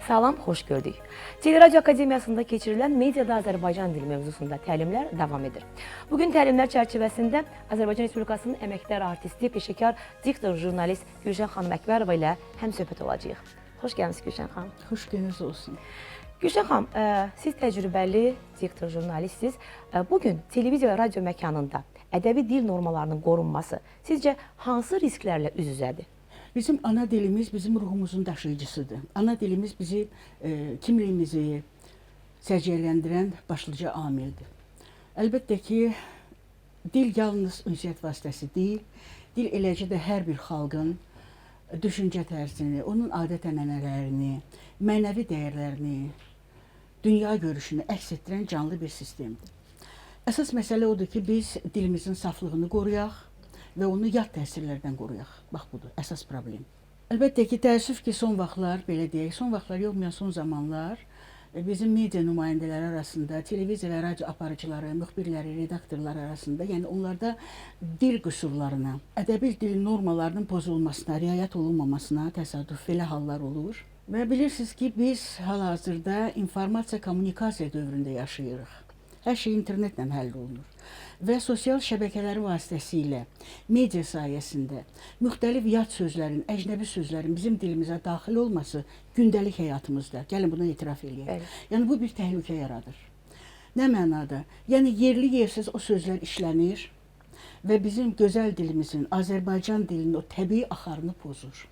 Salam, xoş gördük. Teleradio Akademiyasında keçirilən mediada Azərbaycan dili mövzusunda təlimlər davam edir. Bugün təlimlər çərçivəsində Azərbaycan Respublikasının əməkdar artisti, peşəkar diktor, jurnalist Gülşən xanım Əkbərova ilə həmsöhbət olacağıq. Xoş gəlmisiniz Gülşən xanım. Xoş gününüz olsun. Gülşən xanım, siz təcrübəli diktor, jurnalistsiniz. Bugün televiziya və radio məkanında ədəbi dil normalarının qorunması sizcə hansı risklərlə üz-üzədir? Bizim ana dilimiz bizim ruhumuzun daşıyıcısıdır. Ana dilimiz bizi, kimliyimizi səciyyələndirən başlıca amildir. Əlbəttə ki, dil yalnız ünsiyyət vasitəsi deyil. Dil eləcə də hər bir xalqın düşüncə tərzini, onun adət-ənənələrini, mənəvi dəyərlərini, dünya görüşünü əks etdirən canlı bir sistemdir. Əsas məsələ odur ki, biz dilimizin saflığını qoruyaq və onu yad təsirlərdən qoruyaq. Bax, budur, əsas problem. Əlbəttə ki, təəssüf ki, son vaxtlar, belə deyək, son vaxtlar yoxmayan son zamanlar bizim media nümayəndələri arasında, televiziya və radio aparıcıları, müxbirləri, redaktorlar arasında, yəni onlarda dil qüsurlarına, ədəbi dil normalarının pozulmasına, riayət olunmamasına təsadüf elə hallar olur. Və bilirsiniz ki, biz hal-hazırda informasiya, kommunikasiya dövründə yaşayırıq. Hər şey internetlə həll olunur. Və sosial şəbəkələri vasitəsilə, media sayəsində müxtəlif yad sözlərin, əcnəbi sözlərin bizim dilimizə daxil olması gündəlik həyatımızda. Gəlin buna etiraf eləyək. Bəli. Yəni bu bir təhlükə yaradır. Nə mənada? Yəni yerli yersiz o sözlər işlənir və bizim gözəl dilimizin, Azərbaycan dilinin o təbii axarını pozur.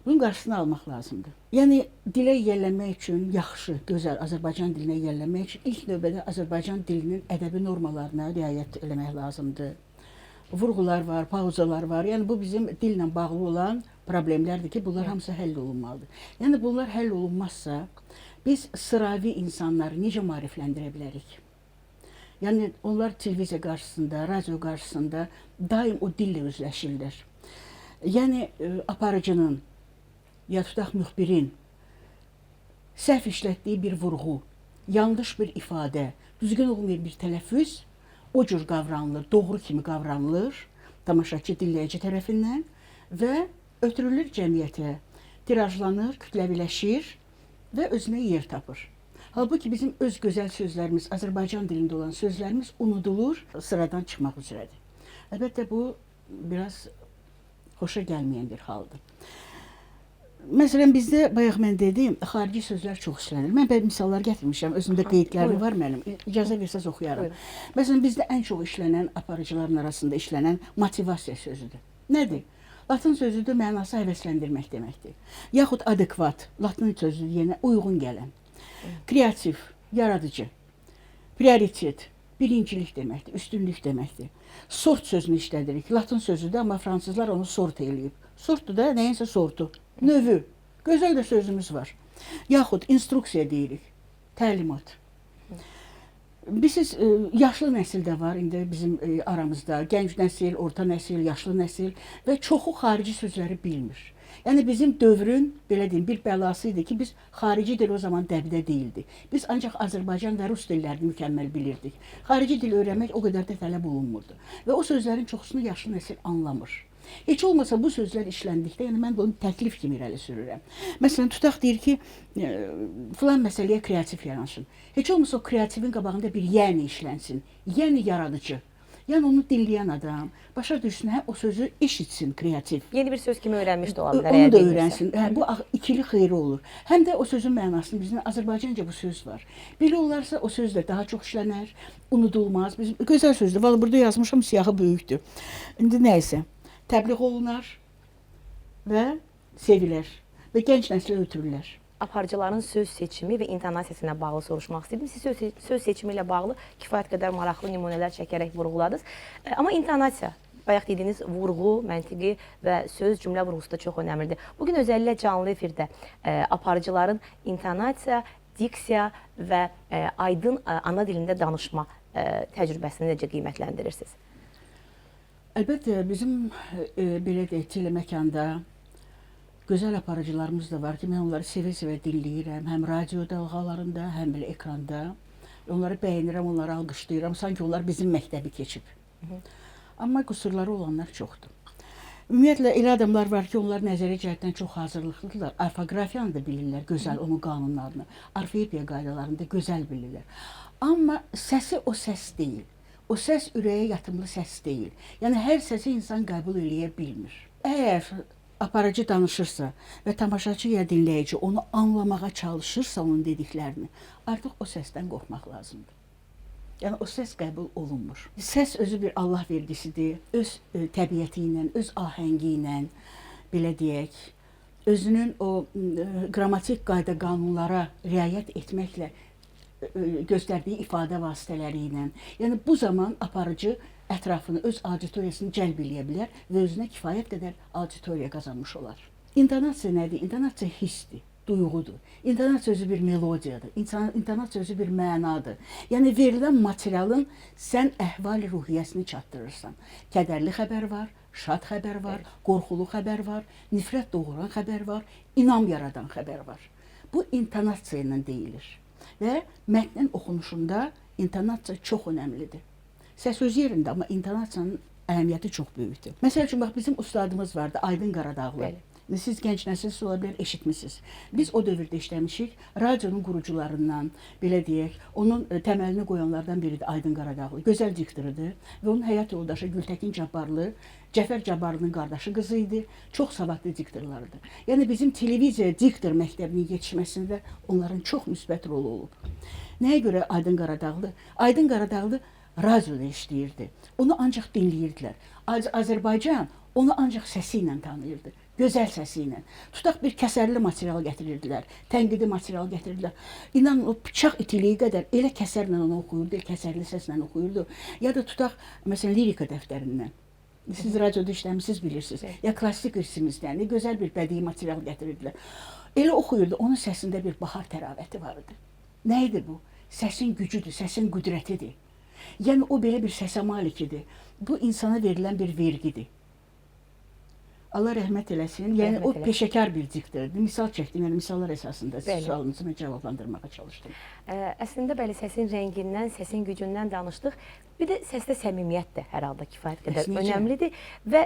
Bunun qarşısını almaq lazımdır. Yəni dilə yiyələnmək üçün yaxşı, gözəl Azərbaycan dilinə yiyələnmək üçün ilk növbədə Azərbaycan dilinin ədəbi normalarına riayət eləmək lazımdır. Vurğular var, pauzalar var. Yəni bu bizim dillə bağlı olan problemlərdir ki, bunlar hamısı həll olunmalıdır. Yəni bunlar həll olunmazsa, biz sıravi insanları necə maarifləndirə bilərik? Yəni onlar televiziya qarşısında, radio qarşısında daim o dillə üzləşirlər. Yəni aparıcının, ya tutaq müxbirin səhv işlətdiyi bir vurğu, yanlış bir ifadə, düzgün olmayan bir tələffüz o cür qavranılır, doğru kimi qavranılır tamaşaçı, dinləyici tərəfindən və ötürülür cəmiyyətə, tirajlanır, kütləviləşir və özünə yer tapır. Halbuki bizim öz gözəl sözlərimiz, Azərbaycan dilində olan sözlərimiz unudulur, sıradan çıxmaq üzrədir. Əlbəttə bu biraz xoşa gəlməyən bir haldır. Məsələn, bizdə, bayaq mən dedim, xarici sözlər çox işlənir. Mən belə misallar gətirmişəm, özümdə qeydləri var mənim. İcazə versəz oxuyarım. Məsələn, bizdə ən çox işlənən, aparıcıların arasında işlənən motivasiya sözüdür. Nədir? Latın sözüdür, mənası həvəsləndirmək deməkdir. Yaxud adekvat, latın sözüdür, yenə uyğun gələn. Kreativ, yaradıcı. Prioritet, birincilik deməkdir, üstünlük deməkdir. Sort sözünü işlədirik. Latın sözüdür, amma fransızlar onu sort eləyib. Sortdur da, nəyinsə sortu. Növü. Gözəl də sözümüz var. Yaxud instruksiya deyirik. Təlimat. Bilirsiniz, yaşlı nəsil də var indi bizim aramızda. Gənc nəsil, orta nəsil, yaşlı nəsil və çoxu xarici sözləri bilmir. Yəni bizim dövrün, belə deyim, bir bəlası idi ki, biz xarici dil o zaman dəbdə deyildi. Biz ancaq Azərbaycan və Rus dillərini mükəmməl bilirdik. Xarici dil öyrənmək o qədər də tələb olunmurdu. Və o sözlərin çoxusunu yaşlı nəsil anlamır. Heç olmasa bu sözlər işləndikdə, yəni mən onu təklif kimi irəli sürürəm. Məsələn, tutaq deyir ki, filan məsələyə kreativ yanaşın. Heç olmasa o kreativin qabağında bir yəni işlənsin. Yəni yaradıcı. Yəni onu dinləyən adam başa düşsün, hə, o sözü eşitsin kreativ. Yeni bir söz kimi öyrənmiş də ola bilər. Onu da öyrənsin. Hə, bu ikili xeyri olur. Həm də o sözün mənasını, bizim Azərbaycanca bu söz var. Belə olarsa o söz də daha çox işlənər, unudulmaz. Bizim gözəl sözdür. Vallahi burada yazmışam, siyahı böyükdür. İndi nəysə, təbliğ olunar və sevilər və gənc nəslə ötürürlər. Aparıcıların söz seçimi və intonasiyasına bağlı soruşmaq istədim. Siz söz seçimi ilə bağlı kifayət qədər maraqlı nümunələr çəkərək vurğuladınız. Amma intonasiya, bayaq dediyiniz vurğu, məntiqi və söz cümlə vurğusu da çox önəmlidir. Bugün özəlliklə canlı efirdə aparıcıların intonasiya, diksiya və aydın ana dilində danışma təcrübəsini necə qiymətləndirirsiniz? Əlbəttə, bizim belə deyək, teleməkanda gözəl aparıcılarımız da var ki, mən onları sevə-sevə dinləyirəm, həm radio dalğalarında, həm belə ekranda. Onları bəyənirəm, onları alqışlayıram, sanki onlar bizim məktəbi keçib. Amma qüsurları olanlar çoxdur. Ümumiyyətlə elə adamlar var ki, onlar nəzəri cəhətdən çox hazırlıqlıdırlar. Orfoqrafiyanı da bilirlər, gözəl onun qanunlarını, orfoepiya qaydalarını da gözəl bilirlər. Amma səsi o səs deyil. O səs ürəyə yatımlı səs deyil. Yəni hər səsi insan qəbul eləyə bilmir. Əgər aparıcı danışırsa və tamaşaçı ya dinləyici onu anlamağa çalışırsa onun dediklərini, artıq o səsdən qorxmaq lazımdır. Yəni o səs qəbul olunmur. Səs özü bir Allah vergisidir. Öz təbiəti ilə, öz ahəngi ilə, belə deyək, özünün o qrammatik qayda qanunlara riayət etməklə göstərdiyi ifadə vasitələri ilə. Yəni bu zaman aparıcı ətrafını, öz auditoriyasını cəlb eləyə bilər və özünə kifayət qədər auditoriya qazanmış olar. İntonasiya nədir? İntonasiya hissdir, duyğudur. İntonasiya özü bir melodiyadır. İntonasiya özü bir mənadır. Yəni verilən materialın sən əhval-ruhiyyəsini çatdırırsan. Kədərli xəbər var, şad xəbər var, qorxulu xəbər var, nifrət doğuran xəbər var, inam yaradan xəbər var. Bu intonasiya ilə deyilir. Və mətnin oxunuşunda intonasiya çox önəmlidir. Səs öz yerində, amma intonasiyanın əhəmiyyəti çox böyükdür. Məsəl üçün, bax, bizim ustadımız vardı, Aydın Qaradağlı. Siz gənc nəsilsiz ola bilər, eşitmisiniz. Biz o dövrdə işləmişik, radionun qurucularından, belə deyək, onun təməlini qoyanlardan biridir Aydın Qaradağlı. Gözəl diktoridir və onun həyat yoldaşı Gültəkin Cabbarlı, Cəfər Cabbarlının qardaşı qızı idi, çox savadlı diktorlarıdır. Yəni bizim televiziya diktor məktəbinin yetişməsində onların çox müsbət rolu olub. Nəyə görə Aydın Qaradağlı? Aydın Qaradağlı radioda işləyirdi. Onu ancaq dinləyirdilər. Azərbaycan onu ancaq səsi ilə tanıyırdı. Gözəl səsi ilə. Tutaq bir kəsərli material gətirirdilər, tənqidi material gətirirdilər. İnanın o bıçaq itiliyi qədər elə kəsərlə onu oxuyurdu, kəsərli səslə oxuyurdu. Ya da tutaq, məsələn, lirika dəftərindən. Siz radioda işləmişsiniz, bilirsiniz. Ya klassik irsimizdən, gözəl bir bədii material gətirirdilər. Elə oxuyurdu, onun səsində bir bahar təravəti vardı. Nə idi bu? Səsin gücüdür, səsin qüdrətidir. Yəni o belə bir səsə malik idi. Bu insana verilən bir vergidir. Allah rəhmət eləsin. Yəni o peşəkar bir diktordur. Misal çəkdim, yəni misallar əsasında sualınızı mən cavablandırmağa çalışdım. Əslində bəli, səsin rəngindən, səsin gücündən danışdıq. Bir də səsdə səmimiyyət də hər halda kifayət qədər önəmlidir və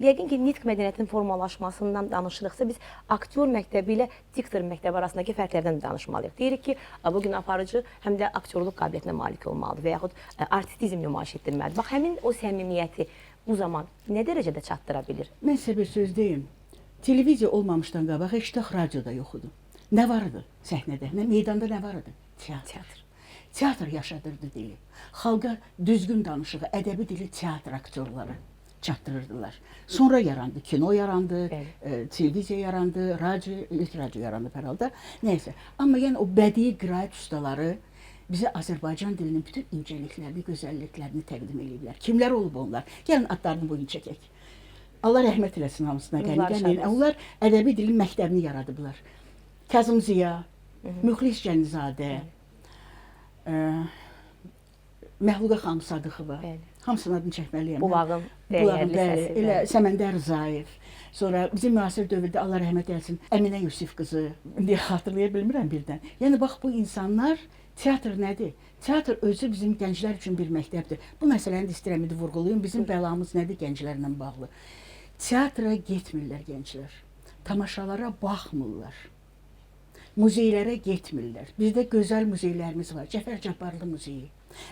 yəqin ki, nitq mədəniyyətinin formalaşmasından danışırıqsa biz aktyor məktəbi ilə diktor məktəbi arasındakı fərqlərdən danışmalıyıq. Deyirik ki, bugün aparıcı həm də aktyorluq qabiliyyətinə malik olmalıdır və yaxud artistizm nümayiş etdirməlidir. Bax, həmin o səmimiyyəti bu zaman nə dərəcədə çatdıra bilir? Mən sizə bir söz deyim. Televiziya olmamışdan qabaq heç də radioda yox idi. Nə var idi səhnədə? Meydanda nə var idi? Teatr. Teatr yaşadırdı dili. Xalqa düzgün danışığı, ədəbi dili teatr aktyorları çatdırırdılar. Sonra yarandı, kino yarandı, televiziya yarandı, ilk radio yarandı hər halda. Nəysə. Amma yəni o bədii qiraət ustaları bizə Azərbaycan dilinin bütün incəliklərini, gözəlliklərini təqdim edirlər. Kimlər olub onlar? Gəlin adlarını bugün çəkək. Allah rəhmət eləsin hamısına. Onlar ədəbi dilin məktəbini yaradıblar. Kazım Ziya, Müxlis Cənizadə, Məhluqa xanım Sadıxova. Hamısının adını çəkməliyəm. Bulağın dəyərli səsi. Elə Səməndər Rzayev. Sonra bizim müasir dövrdə Allah rəhmət eləsin Əminə Yusif qızı. İndi xatırlaya bilmirəm birdən. Yəni bax bu insanlar teatr nədir? Teatr özü bizim gənclər üçün bir məktəbdir. Bu məsələni də istəyirəm vurğulayım. Bizim bəlamız nədir gənclərlə bağlı? Teatra getmirlər gənclər. Tamaşalara baxmırlar. Muzeylərə getmirlər. Bizdə gözəl muzeylərimiz var. Cəfər Cabbarlı muzeyi,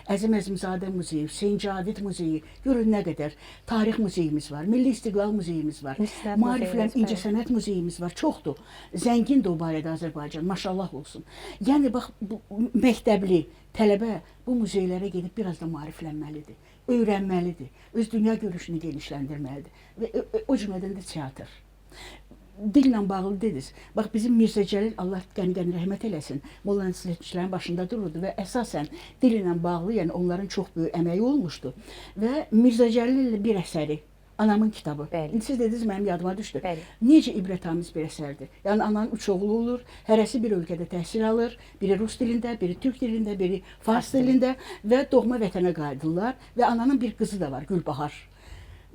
Əzim Əzimzadə muzeyi, Hüseyn Cavid muzeyi, görün nə qədər tarix muzeyimiz var, Milli İstiqlal muzeyimiz var, Maariflə İncəsənət muzeyimiz var, çoxdur. Zəngindir o barədə Azərbaycan, maşallah olsun. Yəni bax, bu məktəbli tələbə bu muzeylərə gedib biraz da maariflənməlidir, öyrənməlidir, öz dünya görüşünü genişləndirməlidir və o cümlədən də teatr. Dillə bağlı dediniz. Bax, bizim Mirzə Cəlil, Allah qəni-qəni rəhmət eləsin, Molla Nəsrəddinlərin başında dururdu və əsasən dil ilə bağlı, yəni onların çox böyük əməyi olmuşdu. Və Mirzə Cəlil bir əsəri, Anamın kitabı. Siz dediniz, mənim yadıma düşdü. Necə ibrətamiz bir əsərdir. Yəni, ananın 3 oğlu olur, hərəsi bir ölkədə təhsil alır, biri rus dilində, biri türk dilində, biri fars dilində və doğma vətənə qayıdırlar və ananın bir qızı da var, Gülbahar.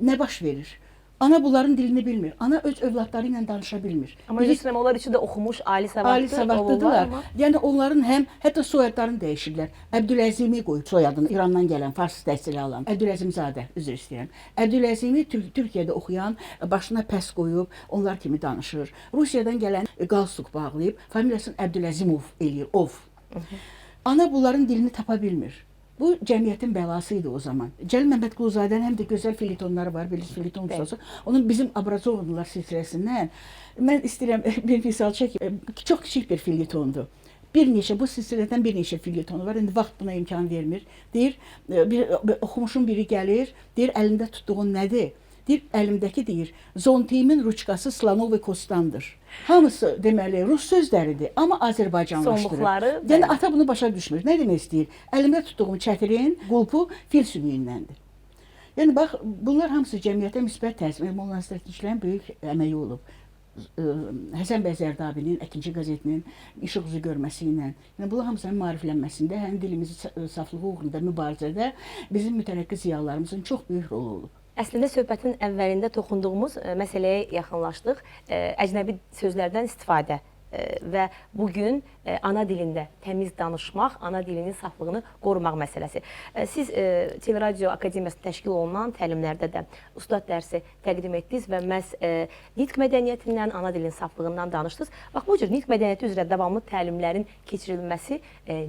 Nə baş verir? Ana bunların dilini bilmir. Ana öz övladları ilə danışa bilmir. Amma üzr onlar üçün də oxumuş, ali savadlı Ali savadlıdırlar. Yəni onların həm hətta soyadlarını dəyişirlər. Əbdüləzimi qoyub soyadını İrandan gələn, fars təhsili alan Əbdüləzimzadə, üzr istəyirəm. Əbdüləzimi Türkiyədə oxuyan, başına pəs qoyub, onlar kimi danışır. Rusiyadan gələn qalstuk bağlayıb, familiyasını Əbdüləzimov eləyir, ov. Ana bunların dilini tapa bilmir. Bu cəmiyyətin bəlası idi o zaman. Cəlil Məmmədquluzadənin həm də gözəl filitonları var, bilirsiniz filiton ustası. Onun bizim Abrazovlar silsiləsindən mən istəyirəm bir misal çəkim. Çox kiçik bir filitondur. Bir neçə bu silsilədən bir neçə filiton var. İndi vaxt buna imkan vermir. Deyir, bir oxumuşun biri gəlir, deyir əlində tutduğun nədir? Deyir, əlimdəki deyir, zontimin ruçkası Slanovi Kostandır. Hamısı deməli Rus sözləridir, amma Azərbaycanlaşdırır. Sonluqları. Yəni ata bunu başa düşmür. Nə demək istəyir? Əlimdə tutduğum çətirin qulpu fil sümüyündəndir. Yəni bax, bunlar hamısı cəmiyyətə müsbət təsir, Molla Nəsrəddinçilərin böyük əməyi olub. Həsən bəy Zərdabinin Əkinçi qəzetinin işıq üzü görməsi ilə, yəni bunlar hamısının maariflənməsində, həm dilimizin saflığı uğrunda mübarizədə bizim mütərəqqi ziyalılarımızın çox böyük rolu olub. Əslində söhbətin əvvəlində toxunduğumuz məsələyə yaxınlaşdıq. Əcnəbi sözlərdən istifadə və bu gün ana dilində təmiz danışmaq, ana dilinin saflığını qorumaq məsələsi. Siz Teleradio Akademiyasında təşkil olunan təlimlərdə də ustad dərsi təqdim etdiniz və məhz nitq mədəniyyətindən, ana dilin saflığından danışdınız. Bax, bu cür nitq mədəniyyəti üzrə davamlı təlimlərin keçirilməsi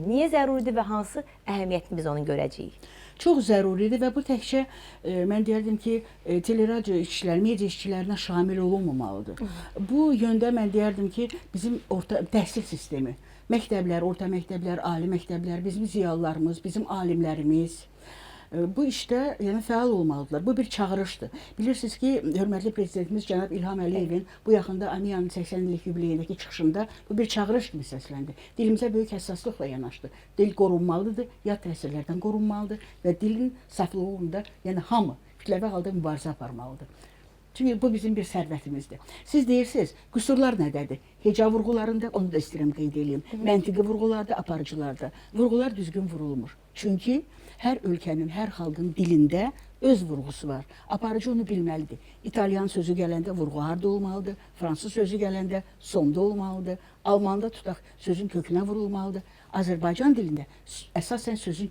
niyə zəruridir və hansı əhəmiyyətini biz onun görəcəyik? Çox zəruridir və bu təkcə mən deyərdim ki, teleradio işçiləri, media işçilərinə şamil olunmamalıdır. Bu yöndə mən deyərdim ki, bizim orta təhsil sistemi, məktəblər, orta məktəblər, ali məktəblər, bizim ziyalılarımız, bizim alimlərimiz bu işdə yəni fəal olmalıdırlar. Bu bir çağırışdır. Bilirsiniz ki, hörmətli prezidentimiz cənab İlham Əliyevin bu yaxında AMİA'nın 80 illik yubileyindəki çıxışında bu bir çağırış kimi səsləndi. Dilimizə böyük həssaslıqla yanaşdı. Dil qorunmalıdır, yad təsirlərdən qorunmalıdır və dilin saflığı uğrunda yəni hamı kütləvi halda mübarizə aparmalıdır. Çünki bu bizim bir sərvətimizdir. Siz deyirsiniz, qüsurlar nədədir? Heca vurğularında, onu da istəyirəm qeyd edeyim. Məntiqi vurğularda, aparıcılarda. Vurğular düzgün vurulmur. Çünki hər ölkənin, hər xalqın dilində öz vurğusu var. Aparıcı onu bilməlidir. İtalyan sözü gələndə vurğu harda olmalıdır, fransız sözü gələndə sonda olmalıdır, almanda tutaq sözün kökünə vurulmalıdır. Azərbaycan dilində əsasən sözün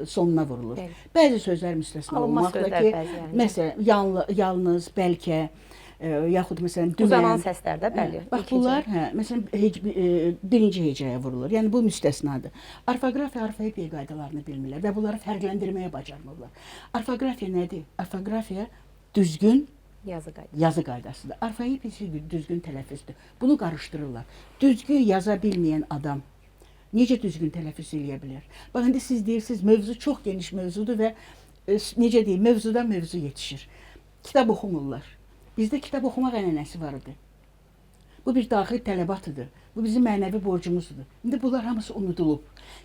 sonuna vurulur. Bəzi sözlər müstəsna olmaqla ki, məsələn, yalnız, bəlkə, yaxud məsələn, dümən. Uzanan səslərdə, bəli. Bax, bunlar, məsələn, birinci hecəyə vurulur. Yəni, bu müstəsnadır. Orfoqrafiya, orfoepiya qaydalarını bilmirlər və bunları fərqləndirməyə bacarmırlar. Orfoqrafiya nədir? Orfoqrafiya düzgün yazı qaydasıdır. Orfoepiya düzgün tələffüzdür. Bunu qarışdırırlar. Düzgün yaza bilməyən adam necə düzgün tələffüz eləyə bilər? Bax, indi siz deyirsiniz, mövzu çox geniş mövzudur və necə deyim, mövzudan mövzu yetişir. Kitab oxumurlar. Bizdə kitab oxumaq ənənəsi var idi. Bu bir daxil tələbatıdır. Bu bizim mənəvi borcumuzdur. İndi bunlar hamısı unudulub.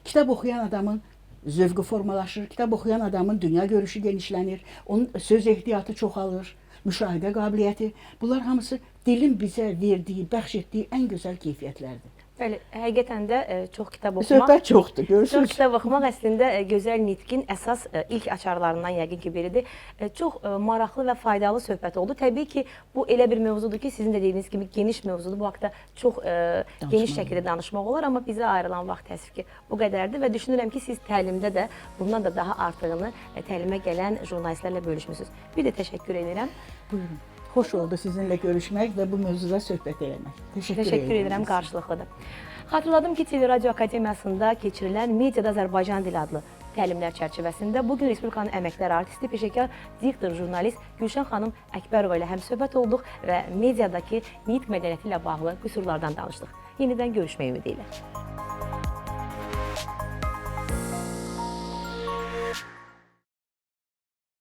Kitab oxuyan adamın zövqü formalaşır, kitab oxuyan adamın dünya görüşü genişlənir, onun söz ehtiyatı çoxalır, müşahidə qabiliyyəti. Bunlar hamısı dilin bizə verdiyi, bəxş etdiyi ən gözəl keyfiyyətlərdir. Bəli, həqiqətən də çox kitab oxumaq. Söhbət çoxdur, görürsünüz. Çox kitab oxumaq əslində gözəl nitqin əsas ilk açarlarından yəqin ki biridir. Çox maraqlı və faydalı söhbət oldu. Təbii ki, bu elə bir mövzudur ki, sizin də dediyiniz kimi geniş mövzudur. Bu haqda çox geniş şəkildə danışmaq olar, amma bizə ayrılan vaxt təəssüf ki, bu qədərdir və düşünürəm ki, siz təlimdə də bundan da daha artığını təlimə gələn jurnalistlərlə bölüşmüsünüz. Bir də təşəkkür edirəm. Buyurun. Xoş oldu sizinlə görüşmək və bu mövzuda söhbət eləmək. Təşəkkür edirəm, qarşılıqlıdır. Xatırladım ki, Teleradio Akademiyasında keçirilən Mediada Azərbaycan dili adlı təlimlər çərçivəsində bugün Respublikanın əməkdar artisti, peşəkar diktor, jurnalist Gülşən xanım Əkbərova ilə həmsöhbət olduq və mediadakı nitq mədəniyyəti ilə bağlı qüsurlardan danışdıq. Yenidən görüşmək ümidi ilə.